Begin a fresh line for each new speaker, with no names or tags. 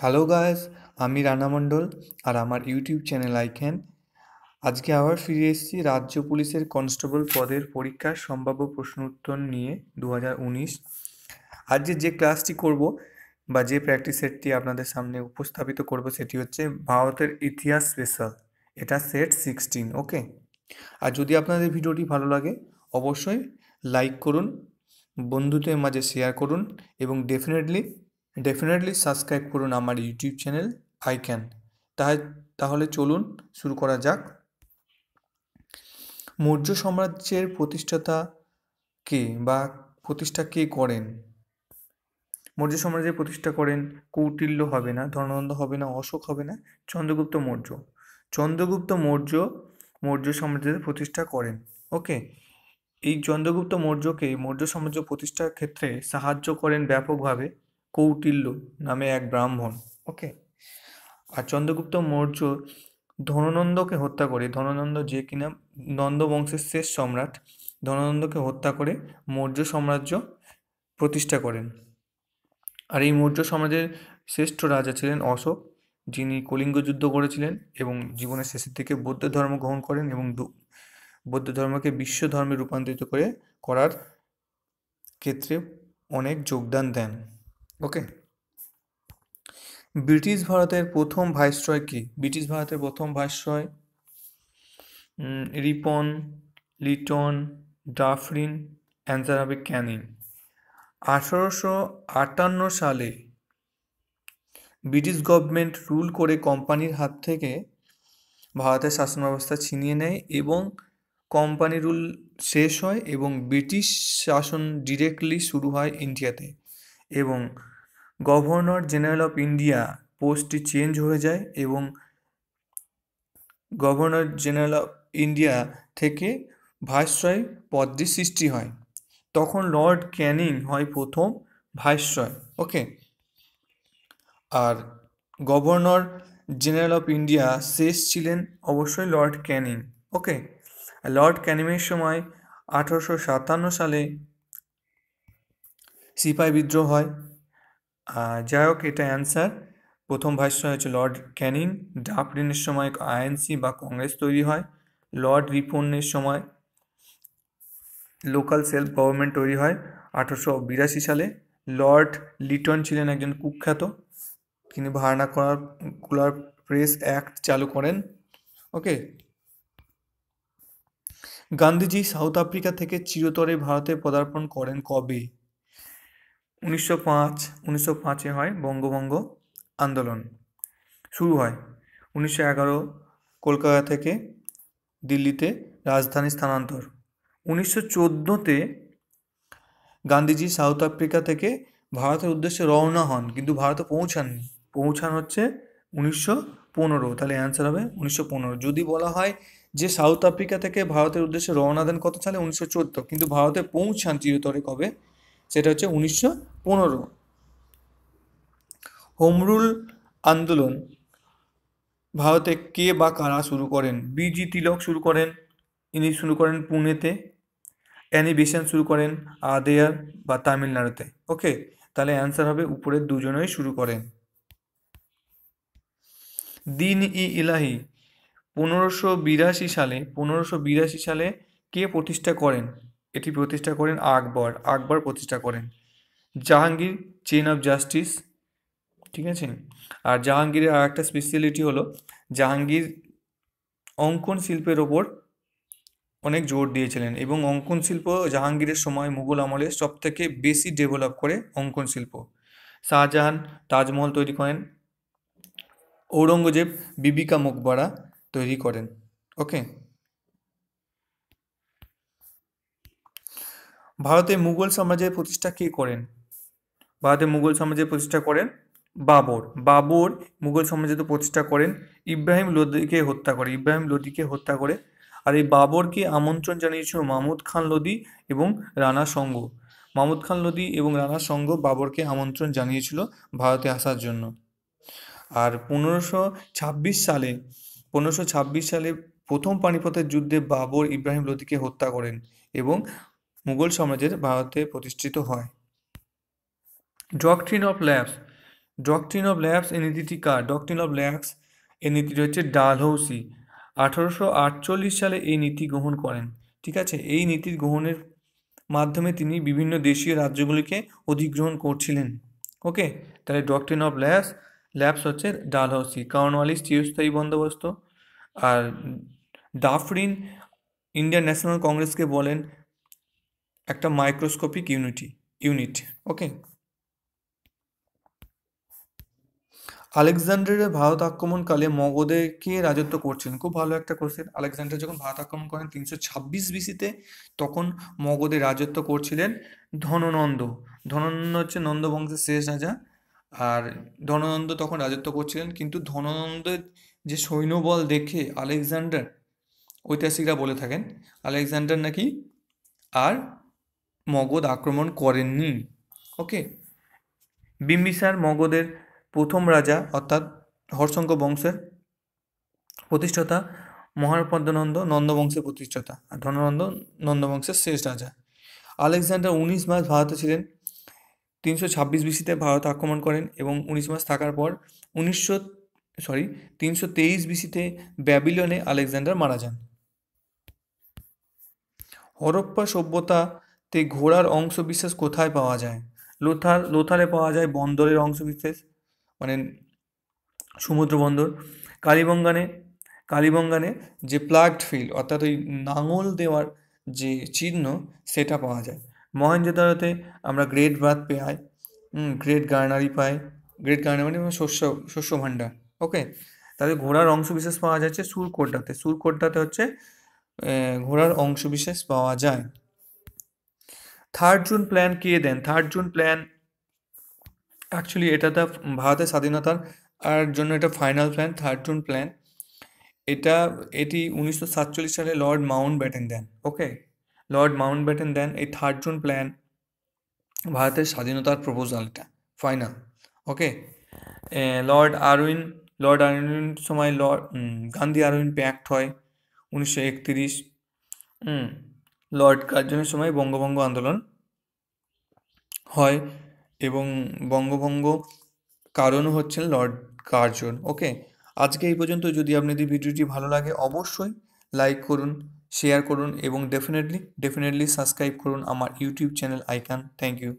Hello guys, আমি রানা মণ্ডল আর আমার YouTube channel ICANN. আজকে আবার ফিরে এসেছি রাজ্য পুলিশের কনস্টেবল পদের পরীক্ষার সম্ভাব্য প্রশ্ন উত্তর নিয়ে 2019। আজকে যে ক্লাসটি করব বা যে প্র্যাকটিস সেটটি আপনাদের সামনে উপস্থাপিত করব সেটি হচ্ছে ভারতের ইতিহাস স্পেশাল। এটা সেট 16। ওকে, আর যদি আপনাদের ভিডিওটি ভালো লাগে অবশ্যই লাইক করুন, বন্ধুদের মাঝে শেয়ার করুন এবং ডেফিনেটলি সাবস্ক্রাইব করুন আমার ইউটিউব চ্যানেল আইক্যান। তাহলে চলুন শুরু করা যাক। মৌর্য সাম্রাজ্যের প্রতিষ্ঠাতা কে বা প্রতিষ্ঠা কে করেন? মৌর্য সাম্রাজ্যের প্রতিষ্ঠা করেন কৌটিল্য হবে না, ধননন্দ হবে না, অশোক হবে না, চন্দ্রগুপ্ত মৌর্য। চন্দ্রগুপ্ত মৌর্য মৌর্য সাম্রাজ্যের প্রতিষ্ঠা করেন। ওকে, এই চন্দ্রগুপ্ত মৌর্যকে মৌর্য সাম্রাজ্য প্রতিষ্ঠার ক্ষেত্রে সাহায্য করেন ব্যাপকভাবে কৌটিল্য নামে এক ব্রাহ্মণ। ওকে, আর চন্দ্রগুপ্ত মৌর্য ধননন্দকে হত্যা করে, ধননন্দ যে কিনা নন্দ বংশের শেষ সম্রাট, ধননন্দকে হত্যা করে মৌর্য সাম্রাজ্য প্রতিষ্ঠা করেন। আর এই মৌর্য সমাজের শ্রেষ্ঠ রাজা ছিলেন অশোক, যিনি কলিঙ্গ যুদ্ধ করেছিলেন এবং জীবনের শেষের দিকে বৌদ্ধ ধর্ম গ্রহণ করেন এবং বৌদ্ধ ধর্মকে বিশ্ব ধর্মে রূপান্তরিত করার ক্ষেত্রে অনেক যোগদান দেন। ওকে, ব্রিটিশ ভারতের প্রথম ভাইসরয় কে? ব্রিটিশ ভারতের প্রথম viceroy Ripon, Liton, Dufferin, answer হবে ক্যানিং। 1858 সালে ব্রিটিশ গভর্নমেন্ট রুল করে কোম্পানির হাত থেকে ভারতের শাসন ব্যবস্থা ছিনিয়ে নেয় এবং কোম্পানি রুল শেষ হয় এবং ব্রিটিশ শাসন ডিরেক্টলি শুরু হয় ইন্ডিয়াতে এবং গভর্নর জেনারেল অফ ইন্ডিয়া পোস্টটি চেঞ্জ হয়ে যায় এবং গভর্নর জেনারেল অফ ইন্ডিয়া থেকে ভাইসরয় পদটি সৃষ্টি হয়। তখন লর্ড ক্যানিং হয় প্রথম ভাইসরয়। ওকে, আর গভর্নর জেনারেল অফ ইন্ডিয়া শেষ ছিলেন অবশ্যই লর্ড ক্যানিং। ওকে, লর্ড ক্যানিংয়ের সময় 1857 সালে সিপাহি বিদ্রোহ হয়। যাই হোক, এটা অ্যান্সার। প্রথম ভাইসরয় হচ্ছে লর্ড ক্যানিং। ডাফরিনের সময় আইএনসি বা কংগ্রেস তৈরি হয়। লর্ড রিপনের সময় লোকাল সেলফ গভর্নমেন্ট তৈরি হয় 1882 সালে। লর্ড লিটন ছিলেন একজন কুখ্যাত, তিনি ভার্নাকুলার প্রেস অ্যাক্ট চালু করেন। ওকে, গান্ধীজি সাউথ আফ্রিকা থেকে চিরতরে ভারতে পদার্পণ করেন কবে? 1905 হয় বঙ্গভঙ্গ আন্দোলন শুরু হয়। 1911 কলকাতা থেকে দিল্লিতে রাজধানী স্থানান্তর। 1914-তে গান্ধীজি সাউথ আফ্রিকা থেকে ভারতের উদ্দেশ্যে রওনা হন, কিন্তু ভারতে পৌঁছান হচ্ছে 1915। তাহলে অ্যান্সার হবে 1915। যদি বলা হয় যে সাউথ আফ্রিকা থেকে ভারতের উদ্দেশ্যে রওনা দেন কত সালে? 1914, কিন্তু ভারতে পৌঁছান চিরতরে কবে? সেটা হচ্ছে 1915। হোম রুল আন্দোলন ভারতে কে বা কারা শুরু করেন? বিজি তিলক শুরু করেন, ইনি শুরু করেন পুনেতে। অ্যানি বেসান্ট শুরু করেন আদেয়ার বা তামিলনাড়ুতে। ওকে, তাহলে অ্যান্সার হবে উপরের দুজনেই শুরু করেন। দিন-ই-ইলাহি 1582 সালে কে প্রতিষ্ঠা করেন? এটি প্রতিষ্ঠা করেন আকবর প্রতিষ্ঠা করেন। জাহাঙ্গীর চেন অফ জাস্টিস, ঠিক আছে। আর জাহাঙ্গীরের আর একটা স্পেশালিটি হলো জাহাঙ্গীর অঙ্কন শিল্পের ওপর অনেক জোর দিয়েছিলেন এবং অঙ্কন শিল্প জাহাঙ্গীরের সময় মুঘল আমলে সব থেকে বেশি ডেভেলপ করে অঙ্কন শিল্প। শাহজাহান তাজমহল তৈরি করেন, ঔরঙ্গজেব বিবিকা মকবরা তৈরি করেন। ওকে, ভারতে মুঘল সাম্রাজ্যের প্রতিষ্ঠা কে করেন? ভারতে মুঘল সাম্রাজ্যের প্রতিষ্ঠা করেন বাবর মুঘল সাম্রাজ্য প্রতিষ্ঠা করেন ইব্রাহিম লোদিকে হত্যা করে। আর এই বাবরকে আমন্ত্রণ জানিয়েছিল মাহমুদ খান লোদি এবং রানা সঙ্গ বাবরকে আমন্ত্রণ জানিয়েছিল ভারতে আসার জন্য। আর 1526 সালে প্রথম পানিপথের যুদ্ধে বাবর ইব্রাহিম লোদিকে হত্যা করেন এবং মুঘল সাম্রাজ্যের ভারতে প্রতিষ্ঠিত হয়। Doctrine of lapse doctrine of labs এই নীতিটি কার? ডক্ট্রিন অফ ল্যাবস এই নীতিটি হচ্ছে ডালহৌসি। 1848 সালে এই নীতি গ্রহণ করেন। ঠিক আছে, এই নীতি গ্রহণের মাধ্যমে তিনি বিভিন্ন দেশীয় রাজ্যগুলিকে অধিগ্রহণ করছিলেন। ওকে, তাহলে ডক্ট্রিন অফ ল্যাবস হচ্ছে ডালহৌসি। কর্নওয়ালিস চিরস্থায়ী বন্দোবস্ত। আর ডাফরিন ইন্ডিয়ান ন্যাশনাল কংগ্রেসকে বলেন একটা মাইক্রোস্কোপিক ইউনিট। ওকে, আলেকজান্ডারের ভারত আক্রমণকালে মগধে কে রাজত্ব করছিলেন? খুব ভালো একটা কোশ্চেন। আলেকজান্ডার যখন ভারত আক্রমণ করেন 326 বিসিতে, তখন মগধে রাজত্ব করছিলেন ধননন্দ। ধননন্দ হচ্ছে নন্দ বংশের শেষ রাজা। আর ধননন্দ তখন রাজত্ব করছিলেন, কিন্তু ধননন্দের যে সৈন্যবল দেখে আলেকজান্ডার, ঐতিহাসিকরা বলে থাকেন আলেকজান্ডার নাকি আর মগধ আক্রমণ করেননি। ওকে, বিম্বিসার মগধের প্রথম রাজা অর্থাৎ হর্ষঙ্ক বংশের প্রতিষ্ঠাতা। মহাপদ্মনন্দ নন্দবংশের প্রতিষ্ঠাতা। আর ধননন্দ নন্দবংশের শেষ রাজা। আলেকজান্ডার 19 মাস ভারতে ছিলেন। 326 বিসিতে ভারত আক্রমণ করেন এবং 19 মাস থাকার পর 323 বিসিতে ব্যাবিলনে আলেকজান্ডার মারা যান। হরপ্পা সভ্যতাতে ঘোড়ার অংশবিশেষ কোথায় পাওয়া যায়? লোথালে পাওয়া যায় বন্দরের অংশবিশেষ, মানে সমুদ্র বন্দর। কালীবঙ্গানে যে প্লাগড ফিল্ড অর্থাৎ ওই নাঙল দেওয়ার যে চিহ্ন, সেটা পাওয়া যায়। মহেঞ্জোদারোতে আমরা গ্রেট বাথ পাই, গ্রেট গার্নারি পাই। গ্রেট গার্নারি মানে শস্য ভাণ্ডার। ওকে, তাহলে ঘোড়ার অংশবিশেষ পাওয়া যাচ্ছে সুরকোট্টাতে হচ্ছে ঘোড়ার অংশবিশেষ পাওয়া যায়। 3 জুন প্ল্যান কে দেন? 3 জুন প্ল্যান অ্যাকচুয়ালি এটা তো ভারতের স্বাধীনতার আর জন্য এটা ফাইনাল প্ল্যান। 3 জুন প্ল্যান এটি 1947 সালে লর্ড মাউন্টব্যাটেন দেন। ওকে, লর্ড মাউন্টব্যাটেন দেন এই 3 জুন প্ল্যান, ভারতের স্বাধীনতার প্রপোজাল, এটা ফাইনাল। ওকে, লর্ড আরউইন সময় গান্ধী আরউইন প্যাক্ট হয় 1931। লর্ড কার্জনের সময় বঙ্গভঙ্গ আন্দোলন হয় এবং বঙ্গভঙ্গ কারণও হচ্ছেন লর্ড কার্জন। ওকে, আজকে এই পর্যন্ত। যদি আপনাদের ভিডিওটি ভালো লাগে অবশ্যই লাইক করুন, শেয়ার করুন এবং ডেফিনেটলি সাবস্ক্রাইব করুন আমার YouTube channel icon. Thank you.